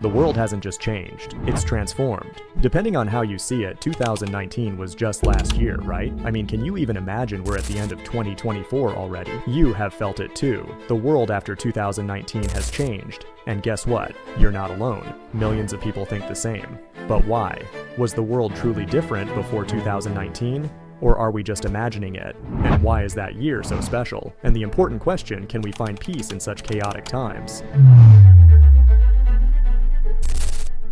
The world hasn't just changed, it's transformed. Depending on how you see it, 2019 was just last year, right? I mean, can you even imagine we're at the end of 2024 already? You have felt it too. The world after 2019 has changed. And guess what? You're not alone. Millions of people think the same. But why? Was the world truly different before 2019? Or are we just imagining it? And why is that year so special? And the important question, can we find peace in such chaotic times?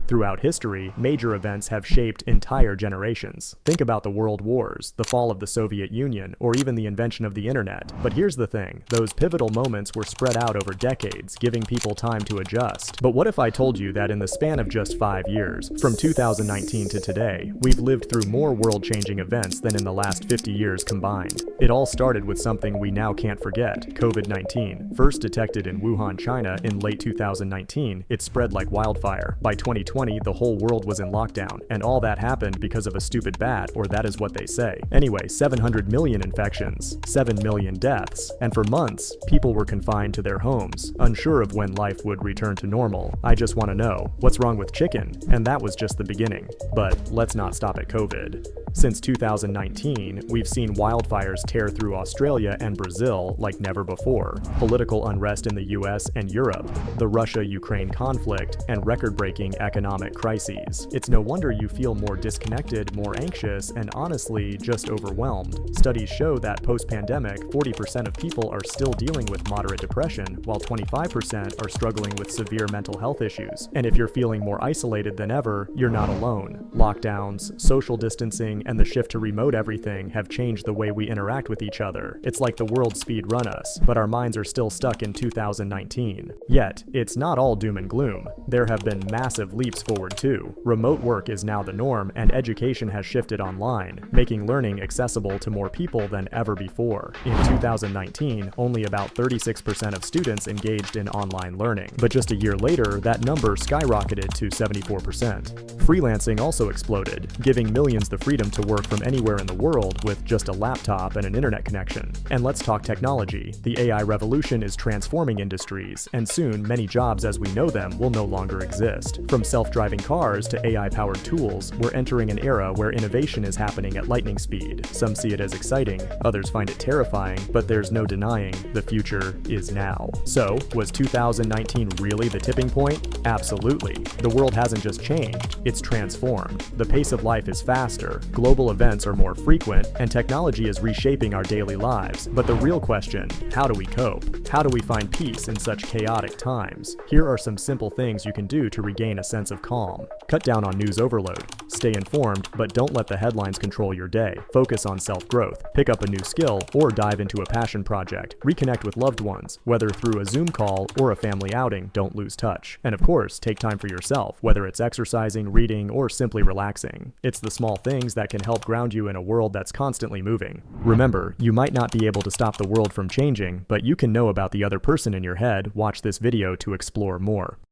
Throughout history, major events have shaped entire generations. Think about the World Wars, the fall of the Soviet Union, or even the invention of the internet. But here's the thing, those pivotal moments were spread out over decades, giving people time to adjust. But what if I told you that in the span of just 5 years, from 2019 to today, we've lived through more world-changing events than in the last 50 years combined? It all started with something we now can't forget, COVID-19. First detected in Wuhan, China in late 2019, it spread like wildfire. By 2020, the whole world was in lockdown, and all that happened because of a stupid bat, or that is what they say. Anyway, 700 million infections, 7 million deaths, and for months, people were confined to their homes, unsure of when life would return to normal. I just want to know, what's wrong with chicken? And that was just the beginning. But let's not stop at COVID. Since 2019, we've seen wildfires tear through Australia and Brazil like never before, political unrest in the US and Europe, the Russia-Ukraine conflict, and record-breaking economic crises. It's no wonder you feel more disconnected, more anxious, and honestly, just overwhelmed. Studies show that post-pandemic, 40% of people are still dealing with moderate depression, while 25% are struggling with severe mental health issues. And if you're feeling more isolated than ever, you're not alone. Lockdowns, social distancing, and the shift to remote everything have changed the way we interact with each other. It's like the world speed run us, but our minds are still stuck in 2019. Yet, it's not all doom and gloom. There have been massive leaps forward too. Remote work is now the norm, and education has shifted online, making learning accessible to more people than ever before. In 2019, only about 36% of students engaged in online learning, but just a year later, that number skyrocketed to 74%. Freelancing also exploded, giving millions the freedom to work from anywhere in the world with just a laptop and an internet connection. And let's talk technology. The AI revolution is transforming industries, and soon many jobs as we know them will no longer exist. From self-driving cars to AI-powered tools, we're entering an era where innovation is happening at lightning speed. Some see it as exciting, others find it terrifying, but there's no denying the future is now. So, was 2019 really the tipping point? Absolutely. The world hasn't just changed, it's transformed. The pace of life is faster, global events are more frequent, and technology is reshaping our daily lives. But the real question, how do we cope? How do we find peace in such chaotic times? Here are some simple things you can do to regain a sense of calm. Cut down on news overload. Stay informed, but don't let the headlines control your day. Focus on self-growth. Pick up a new skill or dive into a passion project. Reconnect with loved ones, whether through a Zoom call or a family outing. Don't lose touch. And of course, take time for yourself, whether it's exercising, reading, or simply relaxing. It's the small things that can help ground you in a world that's constantly moving. Remember, you might not be able to stop the world from changing, but you can know about the other person in your head. Watch this video to explore more.